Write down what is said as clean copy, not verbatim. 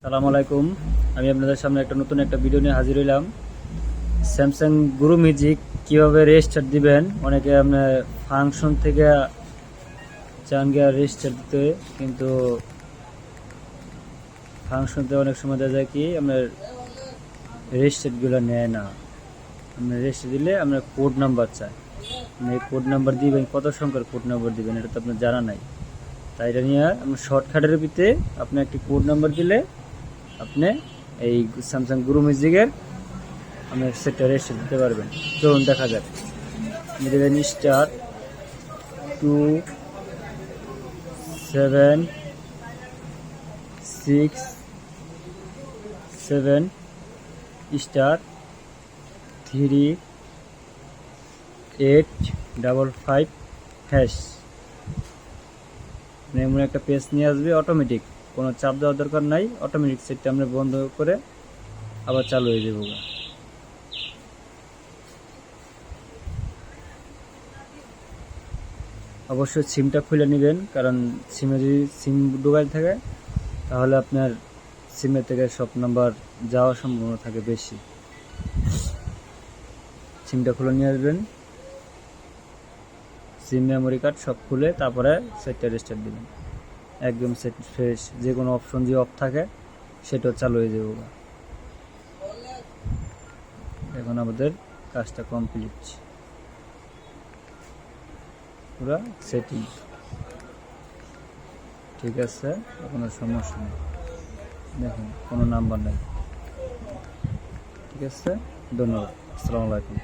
আসসালামু আলাইকুম। আমি আপনাদের সামনে নতুন একটা ভিডিও নিয়ে হাজির হইলাম। স্যামসাং গুরু মিউজিক কীভাবে রেজিস্টার দিবেন। অনেকে আপনার ফাংশন থেকে চান গিয়ে রেজিস্টার দিতে, কিন্তু ফাংশনতে অনেক সময় দেখা যায় কি আপনার রেজিস্টারগুলো নেয় না। আপনার রেজিস্টার দিলে আপনার কোড নাম্বার চায়, আপনি এই কোড নাম্বার দিবেন, কত সংখ্যার কোড নাম্বার দিবেন এটা তো আপনার জানা নাই। তাই এটা নিয়ে আপনার শর্টকাটের ভিতরে আপনি একটি কোড নাম্বার দিলে আপনি এই স্যামসাং গুরু মিউজিকের আপনি সেটা রেজিস্টার দিতে পারবেন। চলুন দেখা যাক। দেবেন *27767 *3855# এমন একটা পেজ নিয়ে আসবে। অটোমেটিক কোনো চাপ দেওয়ার দরকার নাই, অটোমেটিক সেটটা আমরা বন্ধ করে আবার চালু হয়ে যাবো। অবশ্যই সিমটা খুলে নেবেন, কারণ সিমে যদি সিম ডুবাইল থাকে তাহলে আপনার সিমের থেকে সব নাম্বার যাওয়ার সম্ভাবনা থাকে বেশি। সিমটা খুলে নিয়ে আসবেন, সিম মেমোরি কার্ড সব খুলে তারপরে সেটটা রেজিস্টার দেবেন। একদম সেট ফ্রেশ, যে কোনো অপশন যে অফ থাকে সেটাও চালু হয়ে যাবে। এখন আমাদের কাজটা কমপ্লিট, পুরো সেটিং ঠিক আছে, কোনো সমস্যা নেই। দেখুন কোনো নাম্বার নেই। ঠিক আছে, ধন্যবাদ। আসসালামু আলাইকুম।